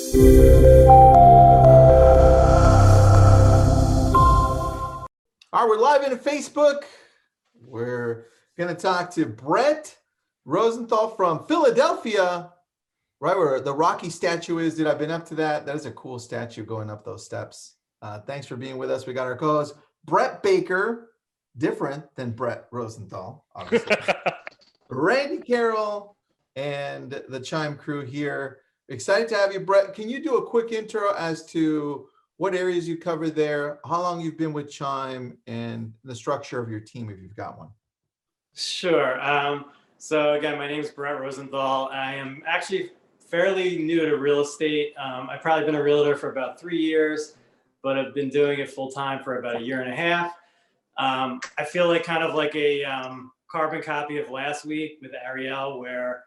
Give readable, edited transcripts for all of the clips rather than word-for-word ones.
All right, we're live in Facebook. We're going to talk to Brett Rosenthal from Philadelphia, right where the Rocky statue is. Dude, I've been up to that. That is a cool statue going up those steps. Thanks for being with us. We got our co-host, Brett Baker, different than Brett Rosenthal, obviously. Randy Carroll and the Chime crew here. Excited to have you, Brett. Can you do a quick intro as to what areas you cover there, how long you've been with Chime, and the structure of your team, if you've got one? Sure. So again, my name is Brett Rosenthal. I am actually fairly new to real estate. I've probably been a realtor for about 3 years, but I've been doing it full time for about 1.5 years. I feel like kind of like a carbon copy of last week with Ariel, where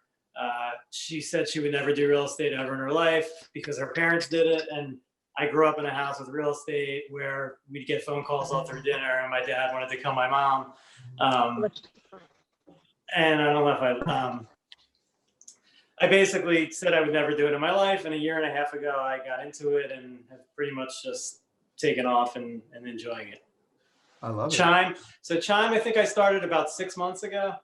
she said she would never do real estate ever in her life because her parents did it. And I grew up in a house with real estate where we'd get phone calls after dinner, and my dad wanted to kill my mom. And I don't know if I basically said I would never do it in my life. And 1.5 years ago, I got into it and have pretty much just taken off and enjoying it. I love Chime. So Chime, I think I started about 6 months ago.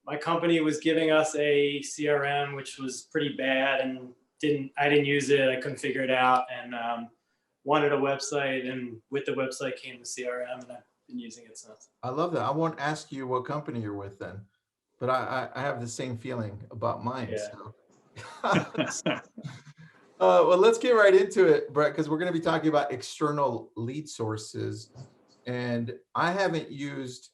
My company was giving us a CRM, which was pretty bad, and I didn't use it. I couldn't figure it out, and wanted a website, and with the website came the CRM, and I've been using it since. I love that. I won't ask you what company you're with then, but I have the same feeling about mine. Yeah. So. Well, let's get right into it, Brett, because we're going to be talking about external lead sources, and I haven't used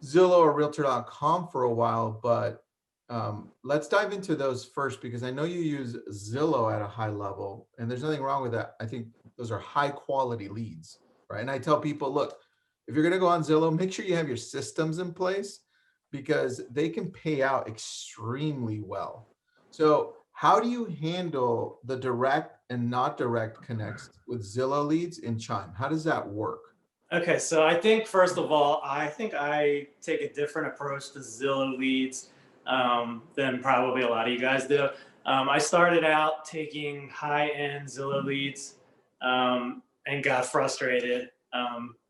Zillow or Realtor.com for a while, but let's dive into those first, because I know you use Zillow at a high level, and there's nothing wrong with that. I think those are high quality leads, right? And I tell people, look, if you're going to go on Zillow, make sure you have your systems in place, because they can pay out extremely well. So how do you handle the direct and not direct connects with Zillow leads in Chime? How does that work? Okay, so I think first of all, I think I take a different approach to Zillow leads than probably a lot of you guys do. I started out taking high-end Zillow leads and got frustrated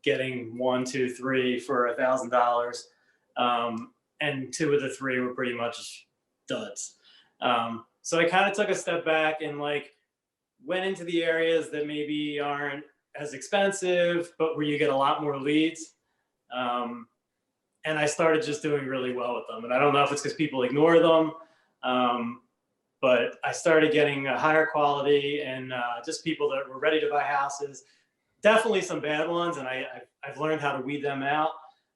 getting 1, 2, 3 for $1,000, and 2 of the 3 were pretty much duds. So I kind of took a step back and went into the areas that maybe aren't as expensive, but where you get a lot more leads. And I started just doing really well with them. And I don't know if it's because people ignore them, but I started getting a higher quality and just people that were ready to buy houses. Definitely some bad ones, and I've learned how to weed them out.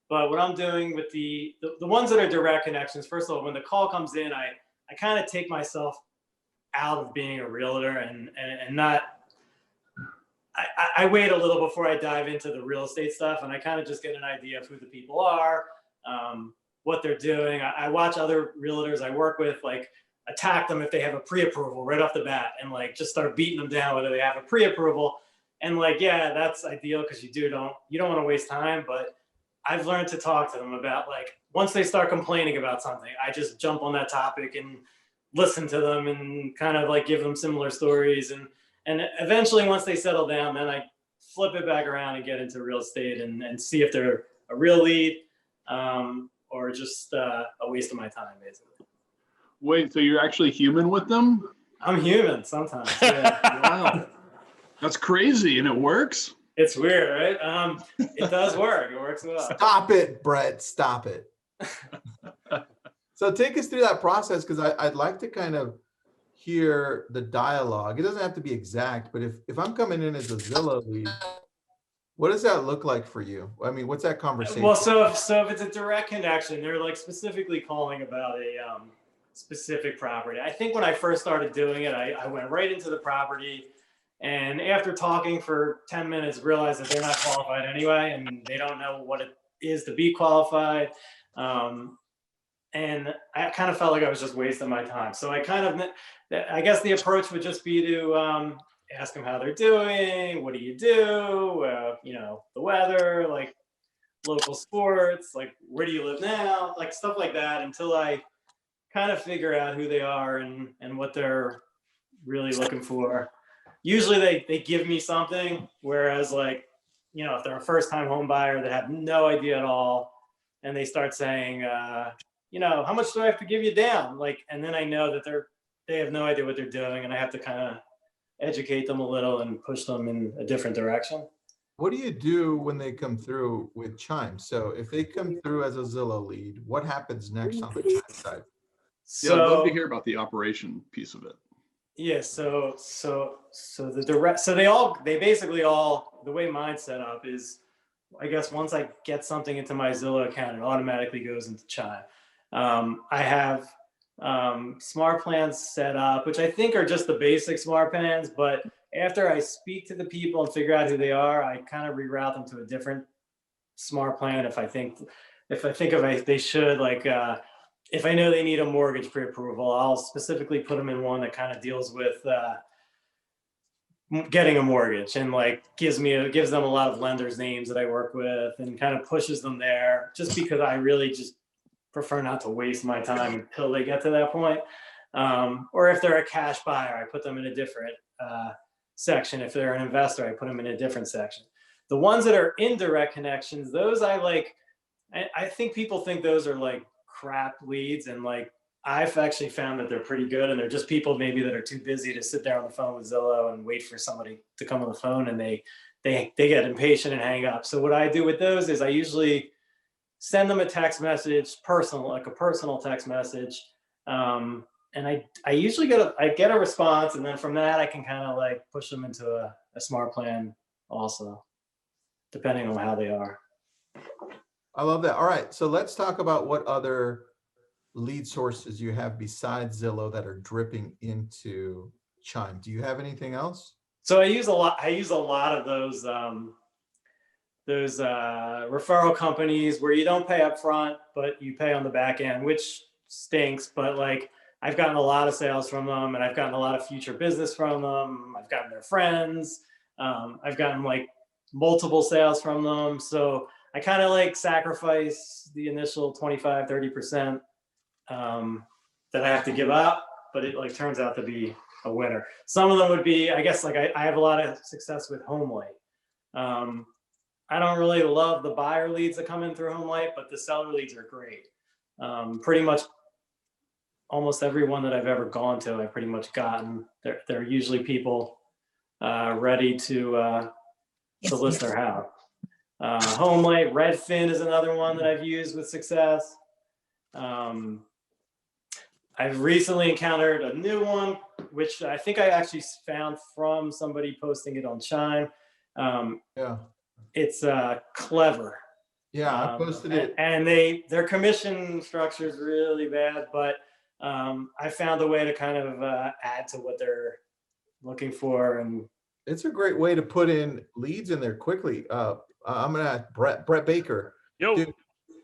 But what I'm doing with the ones that are direct connections, first of all, when the call comes in, I kind of take myself out of being a realtor and not, I wait a little before I dive into the real estate stuff, and I kind of just get an idea of who the people are, what they're doing. I watch other realtors I work with, attack them if they have a pre-approval right off the bat, and just start beating them down whether they have a pre-approval. And yeah, that's ideal because you don't want to waste time. But I've learned to talk to them about once they start complaining about something, I just jump on that topic and listen to them and kind of give them similar stories. And eventually, once they settle down, then I flip it back around and get into real estate and see if they're a real lead or just a waste of my time, basically. Wait, so you're actually human with them? I'm human sometimes. Yeah. Wow. That's crazy, and it works? It's weird, right? It does work. It works well. Stop it, Brett. Stop it. So take us through that process, because I'd like to kind of hear the dialogue. It doesn't have to be exact, but if I'm coming in as a Zillow lead, what does that look like for you? I mean, what's that conversation? Well, so if it's a direct connection, they're specifically calling about a specific property. I think when I first started doing it, I went right into the property, and after talking for 10 minutes, realized that they're not qualified anyway, and they don't know what it is to be qualified. And I kind of felt like I was just wasting my time. So I guess the approach would just be to ask them how they're doing. What do you do? The weather, local sports, where do you live now? Stuff like that, until I kind of figure out who they are and what their really looking for. Usually they give me something, whereas like, you know, if they're a first time home buyer that have no idea at all, and they start saying, you know, how much do I have to give you down? Like, and then I know that they have no idea what they're doing, and I have to kind of educate them a little and push them in a different direction. What do you do when they come through with Chime? So if they come through as a Zillow lead, what happens next on the Chime side? Yeah, I'd love to So hear about the operation piece of it. yeah, so they basically all, the way mine's set up is, I guess once I get something into my Zillow account, it automatically goes into Chime. I have smart plans set up, which I think are just the basic smart plans, but after I speak to the people and figure out who they are, I kind of reroute them to a different smart plan if I think they should, like if I know they need a mortgage pre-approval, I'll specifically put them in one that kind of deals with getting a mortgage, and like gives them a lot of lenders' names that I work with, and kind of pushes them there, just because I really just prefer not to waste my time until they get to that point. Or if they're a cash buyer, I put them in a different section. If they're an investor, I put them in a different section. The ones that are indirect connections, those I like. I think people think those are like crap leads, and like I've actually found that they're pretty good, and they're just people maybe that are too busy to sit there on the phone with Zillow and wait for somebody to come on the phone, and they get impatient and hang up. So what I do with those is I usually send them a text message, like a personal text message, and I usually get a response, and then from that I can kind of like push them into a smart plan also, depending on how they are. I love that. All right, so let's talk about what other lead sources you have besides Zillow that are dripping into Chime. Do you have anything else? So I use a lot of those referral companies where you don't pay up front, but you pay on the back end, which stinks. But like I've gotten a lot of sales from them, and I've gotten a lot of future business from them. I've gotten their friends. I've gotten like multiple sales from them. So I kind of like sacrifice the initial 25, 30% that I have to give up, but it like turns out to be a winner. Some of them would be, I guess, like I have a lot of success with HomeLight. I don't really love the buyer leads that come in through HomeLight, but the seller leads are great. Pretty much almost everyone that I've ever gone to, I've pretty much gotten. They're usually people ready to list their house. HomeLight, Redfin is another one that I've used with success. I've recently encountered a new one, which I think I actually found from somebody posting it on Chime. Yeah. It's Clever. Yeah, I posted it. And their commission structure is really bad, but I found a way to kind of add to what they're looking for. And it's a great way to put in leads in there quickly. I'm gonna ask Brett Baker. Yo. Dude,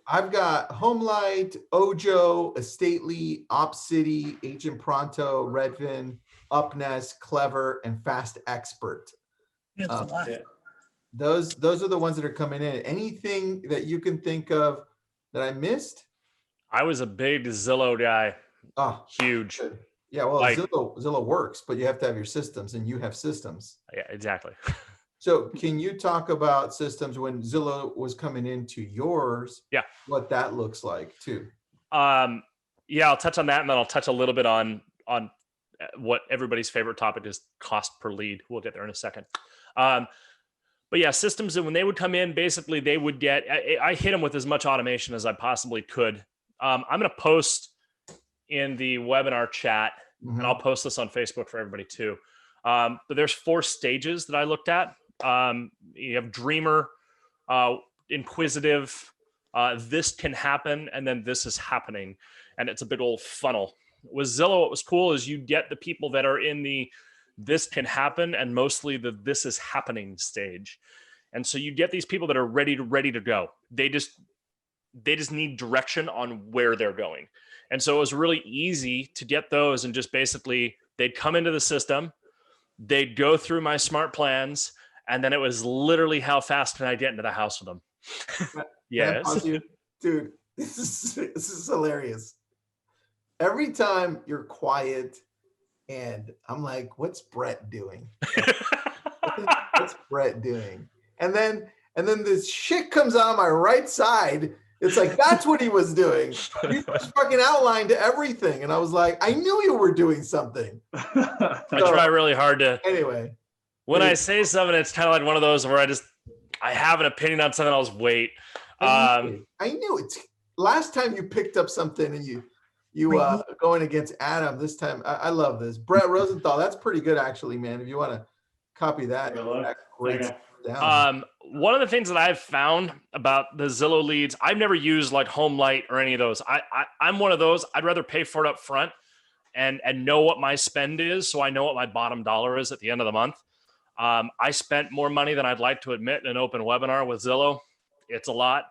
I've got HomeLight, Ojo, Estately, OpCity, Agent Pronto, Redfin, UpNest, Clever, and Fast Expert. Those are the ones that are coming in. Anything that you can think of that I missed? I was a big Zillow guy. Oh, huge. Good. Yeah, well, like, Zillow works, but you have to have your systems, and you have systems. Yeah, exactly. So can you talk about systems when Zillow was coming into yours? Yeah. What that looks like too. Yeah, I'll touch on that, and then I'll touch a little bit on what everybody's favorite topic is, cost per lead. We'll get there in a second. But yeah, systems, and when they would come in, basically they would get, I hit them with as much automation as I possibly could. I'm going to post in the webinar chat, and I'll post this on Facebook for everybody too. But there's 4 stages that I looked at. You have dreamer, inquisitive, this can happen, and then this is happening. And it's a big old funnel. With Zillow, what was cool is you get the people that are in the this can happen and mostly the this is happening stage. And so you get these people that are ready to go. They just need direction on where they're going. And so it was really easy to get those, and just basically they'd come into the system, they'd go through my smart plans, and then it was literally how fast can I get into the house with them. Yes. Dude, this is hilarious. Every time you're quiet And I'm like, what's Brett doing? What's Brett doing? And then this shit comes on my right side. It's like, that's what he was doing. He was fucking outlined everything. And I was like, I knew you were doing something. I try really hard to. Anyway. When I say something, it's kind of like one of those where I have an opinion on something else. Wait. I knew it. Last time you picked up something and you going against Adam. This time, I love this. Brett Rosenthal. That's pretty good, actually, man. If you want to copy that, great down. One of the things that I've found about the Zillow Leads, I've never used like Home Light or any of those. I'm one of those. I'd rather pay for it up front and know what my spend is, so I know what my bottom dollar is at the end of the month. I spent more money than I'd like to admit in an open webinar with Zillow. It's a lot.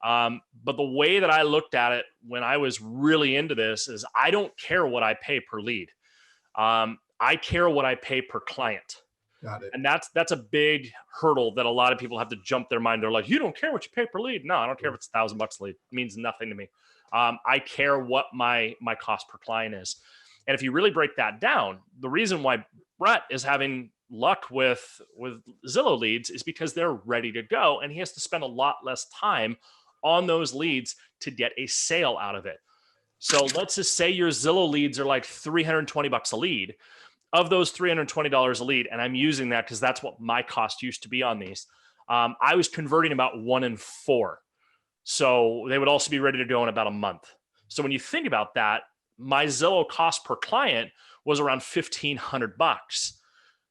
But the way that I looked at it when I was really into this is I don't care what I pay per lead. I care what I pay per client. Got it. And that's a big hurdle that a lot of people have to jump their mind. They're like, you don't care what you pay per lead. No, I don't care if it's $1,000 a lead. It means nothing to me. I care what my cost per client is. And if you really break that down, the reason why Brett is having luck with Zillow Leads is because they're ready to go, and he has to spend a lot less time on those leads to get a sale out of it. So let's just say your Zillow leads are like $320 a lead. Of those $320 a lead, and I'm using that because that's what my cost used to be on these, I was converting about 1 in 4. So they would also be ready to go in about a month. So when you think about that, my Zillow cost per client was around $1,500.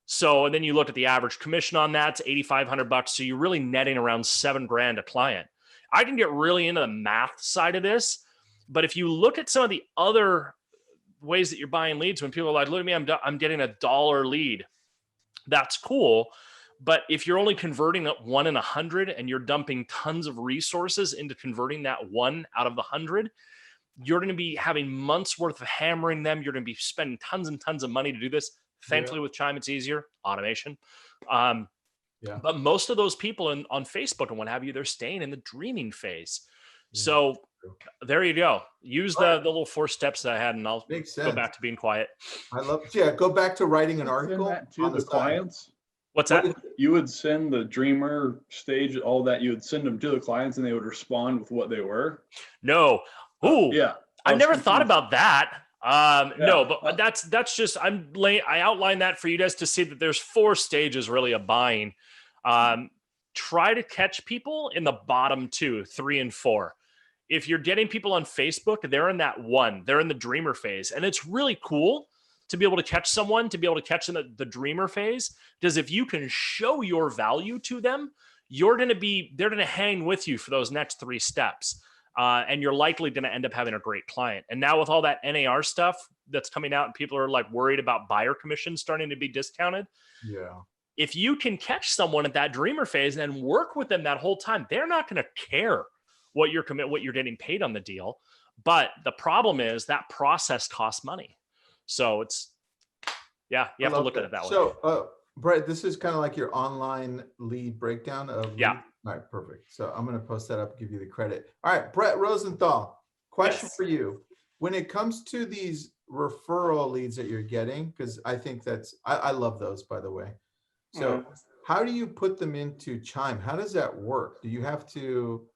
So, and then you look at the average commission on that, it's $8,500. So you're really netting around $7,000 a client. I can get really into the math side of this, but if you look at some of the other ways that you're buying leads, when people are like, look at me, I'm getting $1 lead. That's cool. But if you're only converting at 1 in 100 and you're dumping tons of resources into converting that 1 out of the 100, you're going to be having months worth of hammering them. You're going to be spending tons and tons of money to do this. Thankfully, with Chime, it's easier. Automation. But most of those people on Facebook and what have you, they're staying in the dreaming phase. So there you go. Use the little 4 steps that I had, and I'll go back to being quiet. I love go back to writing an article to the clients. What's that? You would send the dreamer stage, all that, you would send them to the clients and they would respond with what they were? No. Ooh. Yeah. I've never thought about that. No, but that's just, I outlined that for you guys to see that there's 4 stages really of buying. Try to catch people in the bottom 2, 3, and 4. If you're getting people on Facebook, they're in that 1, they're in the dreamer phase. And it's really cool to be able to catch someone, to be able to catch them at the dreamer phase. Because if you can show your value to them, they're going to hang with you for those next 3 steps. And you're likely going to end up having a great client. And now with all that NAR stuff that's coming out and people are like worried about buyer commissions starting to be discounted. Yeah. If you can catch someone at that dreamer phase and work with them that whole time, they're not going to care what you're getting paid on the deal. But the problem is that process costs money. So you have to look at it that way. So, Brett, this is kind of like your online lead breakdown of lead. All right, perfect. So I'm going to post that up, give you the credit. All right, Brett Rosenthal, question for you. When it comes to these referral leads that you're getting, because I think I love those, by the way. So how do you put them into Chime? How does that work? Do you have to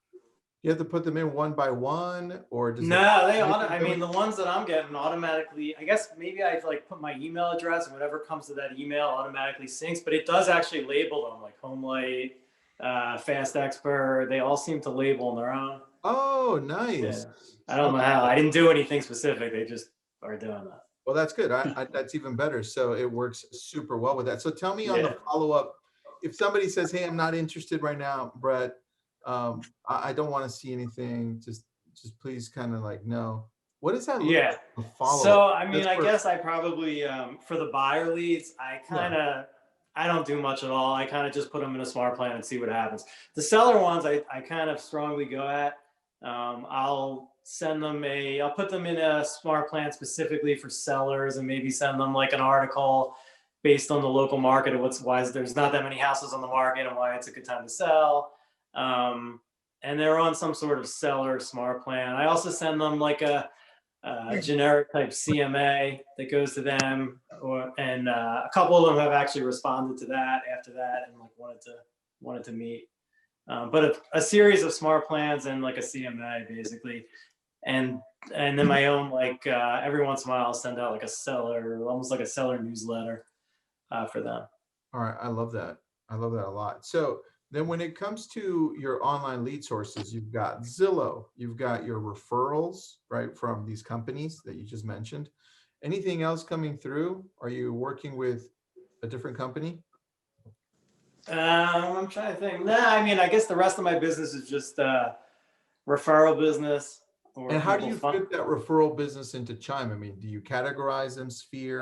put them in one by one, or does the ones that I'm getting automatically, I guess maybe I like put my email address and whatever comes to that email automatically syncs, but it does actually label them like Home Light, Fast Expert. They all seem to label on their own. Oh, nice. Yeah. I don't know how. I didn't do anything specific. They just are doing that. Well, that's good. That's even better. So it works super well with that. So tell me on the follow-up, if somebody says, hey, I'm not interested right now, Brett, I don't want to see anything. Just please kind of like, no. What does that look like? So, I mean, I guess I probably, for the buyer leads, I don't do much at all. I kind of just put them in a smart plan and see what happens. The seller ones, I kind of strongly go at. I'll put them in a smart plan specifically for sellers, and maybe send them like an article based on the local market of why there's not that many houses on the market and why it's a good time to sell. And they're on some sort of seller smart plan. I also send them like generic type CMA that goes to them, and a couple of them have actually responded to that after that and like wanted to meet. But a series of smart plans and like a CMA basically, and then my own like every once in a while I'll send out like a seller, almost like a seller newsletter for them. All right, I love that. I love that a lot. So then when it comes to your online lead sources, you've got Zillow, you've got your referrals, right, from these companies that you just mentioned. Anything else coming through? Are you working with a different company? I'm trying to think. Nah, I mean, I guess the rest of my business is just referral business. And how do you fit that referral business into Chime? I mean, do you categorize them sphere?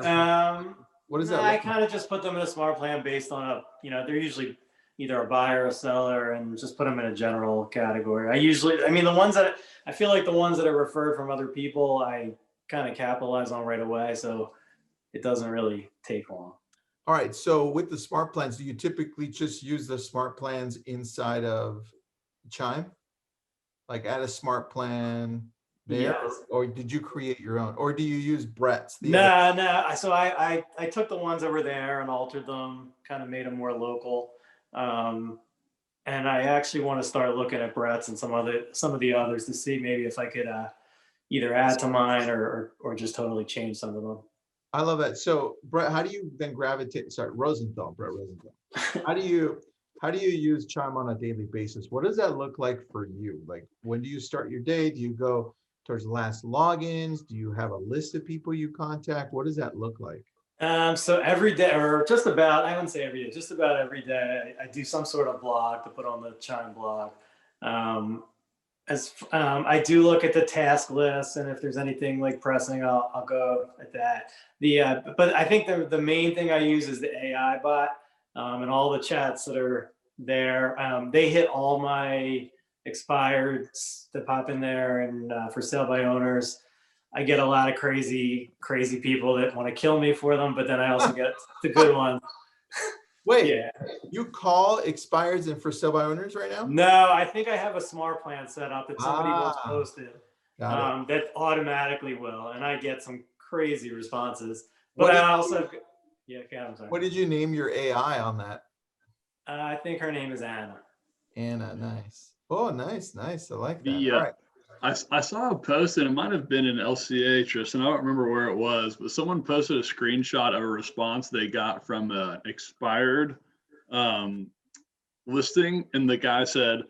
What does that I look like? kind of just put them in a smart plan based on they're usually either a buyer or a seller, and just put them in a general category. I mean, the ones that I feel like the ones that are referred from other people, I kind of capitalize on right away. So it doesn't really take long. All right. So with the smart plans, do you typically just use the smart plans inside of Chime? Like add a smart plan there, Yes. or did you create your own, or do you use Brett's? No. So I took the ones that were there and altered them, kind of made them more local. And I actually want to start looking at Brett's and some of the others to see maybe if I could either add to mine or just totally change some of them. I love that. So Brett, how do you then gravitate? Sorry, Rosenthal, Brett Rosenthal. How do you use Chime on a daily basis? What does that look like for you? Like, when do you start your day? Do you go towards last logins? Do you have a list of people you contact? What does that look like? So every day, or just about, I wouldn't say every day, just about every day, I do some sort of blog to put on the Chime blog. I do look at the task list, and if there's anything like pressing, I'll go at that. But I think the main thing I use is the AI bot, and all the chats that are there. They hit all my expireds that pop in there, and for sale by owners. I get a lot of crazy people that want to kill me for them, but then I also get the good ones. Wait, Yeah. You call expires and for sale by owners right now? No, I think I have a smart plan set up that somebody once posted that automatically will, and I get some crazy responses. But I also, I'm sorry. What did you name your AI on that? I think her name is Anna. Anna, nice. Oh, nice. I like that. The, All right. I saw a post, and it might have been an LCA, Tristan. I don't remember where it was, but someone posted a screenshot of a response they got from an expired listing, and the guy said,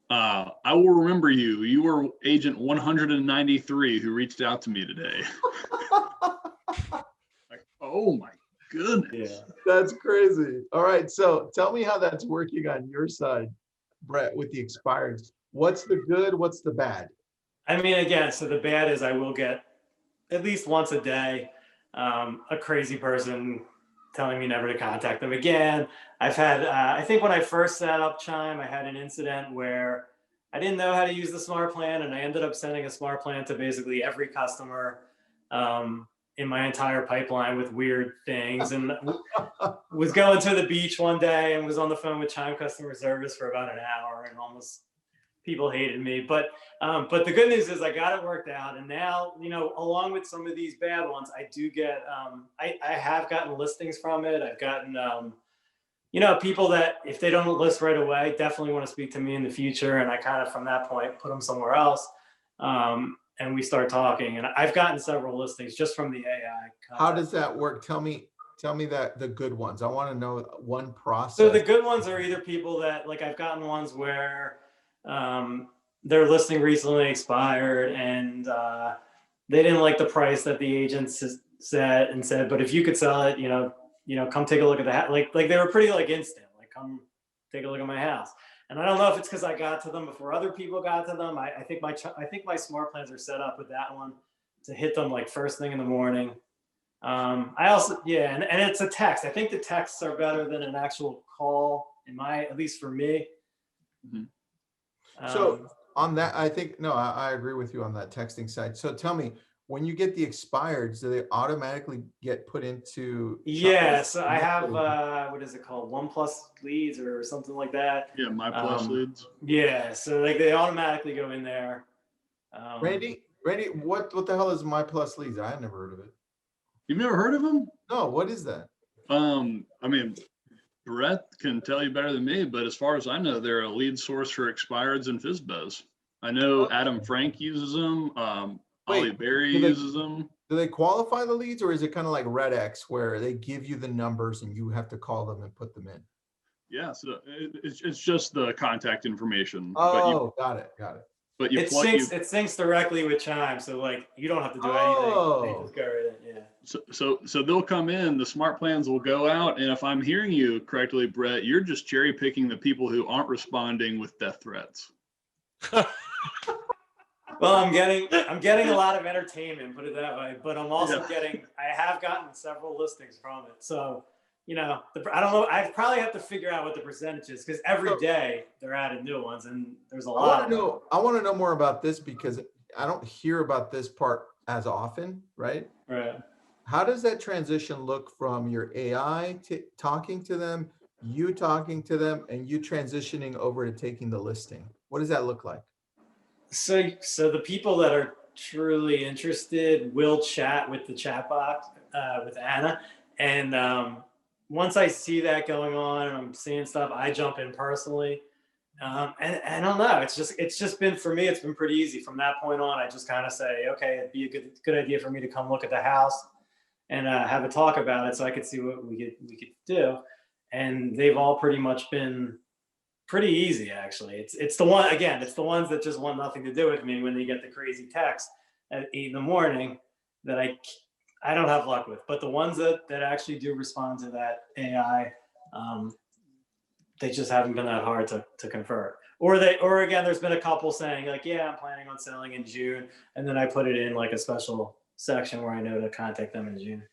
"I will remember you. You were agent 193 who reached out to me today." Like, oh my goodness. Yeah. That's crazy. All right. So tell me how that's working on your side, Brett, with the expireds. What's the good? What's the bad? I mean, again, so the bad is I will get at least once a day a crazy person telling me never to contact them again. I've had, I think when I first set up Chime, I had an incident where I didn't know how to use the smart plan, and I ended up sending a smart plan to basically every customer in my entire pipeline with weird things, and was going to the beach one day and was on the phone with Chime customer service for about an hour, and almost people hated me. But the good news is I got it worked out, and now, along with some of these bad ones, I do get I have gotten listings from it. I've gotten people that, if they don't list right away, definitely want to speak to me in the future, and I kind of from that point put them somewhere else, and we start talking, and I've gotten several listings just from the AI contact. How does that work? Tell me that the good ones. I want to know one process. So the good ones are either people that, like, I've gotten ones where their listing recently expired, and they didn't like the price that the agent said, but if you could sell it, come take a look at the house. Like they were pretty like instant, like, come take a look at my house. And I don't know if it's because I got to them before other people got to them. I think my smart plans are set up with that one to hit them like first thing in the morning. I also, and it's a text. I think the texts are better than an actual call, at least for me. Mm-hmm. So on that, I think, no, I agree with you on that texting side. So tell me, when you get the expireds, do they automatically get put into? Yeah, so I have, what is it called? OnePlus Leads or something like that. Yeah, My Plus Leads. Yeah, so like they automatically go in there. Randy, Randy, what the hell is My Plus Leads? I had never heard of it. You've never heard of them? No, what is that? I mean, Brett can tell you better than me, but as far as I know, they're a lead source for expireds and FSBOs. I know Adam Frank uses them. Ollie Berry uses them. Do they qualify the leads, or is it kind of like RedX where they give you the numbers and you have to call them and put them in? Yeah, so it's just the contact information. Oh, got it. But it syncs directly with Chime, so like you don't have to do anything. They just go right in. Yeah. So they'll come in, the smart plans will go out, and if I'm hearing you correctly, Brett, you're just cherry picking the people who aren't responding with death threats. Well, I'm getting a lot of entertainment, put it that way. But I'm also I have gotten several listings from it. So, you know, I don't know. I probably have to figure out what the percentage is because every day they're adding new ones, and there's a lot. I want to know more about this because I don't hear about this part as often, right? Right. How does that transition look from your AI talking to them, you talking to them, and you transitioning over to taking the listing? What does that look like? So the people that are truly interested will chat with the chat box with Anna, and once I see that going on and I'm seeing stuff, I jump in personally. And I don't know. It's just been, for me, it's been pretty easy from that point on. I just kind of say, okay, it'd be a good idea for me to come look at the house and have a talk about it, so I could see what we could do. And they've all pretty much been pretty easy, actually. It's the ones that just want nothing to do with me when they get the crazy text at 8 a.m. that I don't have luck with. But the ones that actually do respond to that AI, they just haven't been that hard to convert. Or again, there's been a couple saying like, yeah, I'm planning on selling in June, and then I put it in like a special section where I know to contact them in June.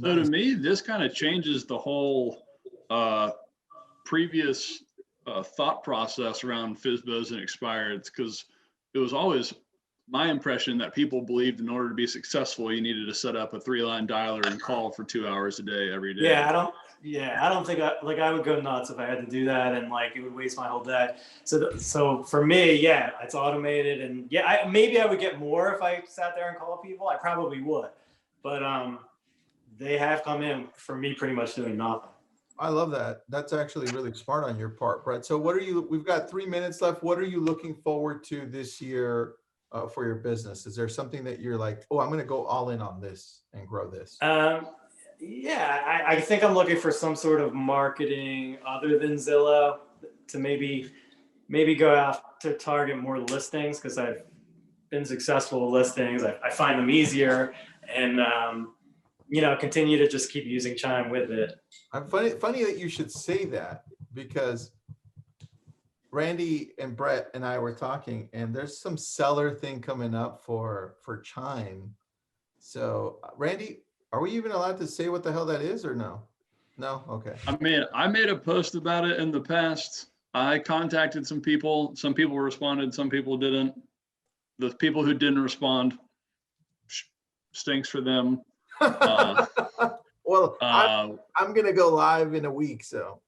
So to me, this kind of changes the whole previous thought process around FSBOs and expireds, because it was always my impression that people believed in order to be successful, you needed to set up a 3-line dialer and call for 2 hours a day every day. I don't think I would go nuts if I had to do that, and like it would waste my whole day. So for me, yeah, it's automated, and yeah, maybe I would get more if I sat there and called people. I probably would, but they have come in for me pretty much doing nothing. I love that. That's actually really smart on your part, Brett. So we've got 3 minutes left. What are you looking forward to this year for your business? Is there something that you're like, oh, I'm going to go all in on this and grow this? Yeah, I think I'm looking for some sort of marketing other than Zillow to maybe go out to target more listings, because I've been successful with listings. I find them easier, and continue to just keep using Chime with it. I'm funny that you should say that, because Randy and Brett and I were talking, and there's some seller thing coming up for Chime. So Randy, are we even allowed to say what the hell that is, or no? No? Okay. I mean, I made a post about it in the past. I contacted some people. Some people responded, some people didn't. The people who didn't respond, stinks for them. Well, I'm going to go live in a week, so.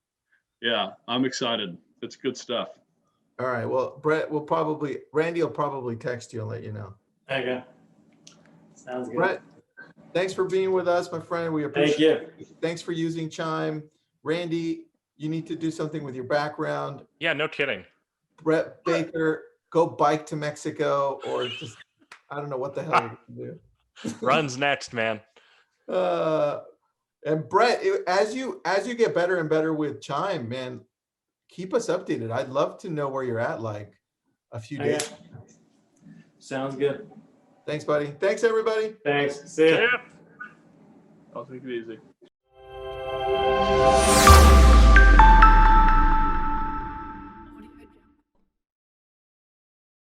Yeah, I'm excited. It's good stuff. All right. Well, Randy will probably text you and let you know. There you go. Sounds good. Brett, thanks for being with us, my friend. We appreciate it. Thanks for using Chime. Randy, you need to do something with your background. Yeah, no kidding. Brett Baker, go bike to Mexico, or just, I don't know what the hell you do. Runs next, man. And Brett, as you get better and better with Chime, man, keep us updated. I'd love to know where you're at, like a few days. Sounds good. Thanks, buddy. Thanks, everybody. Thanks. See ya. I'll take it easy.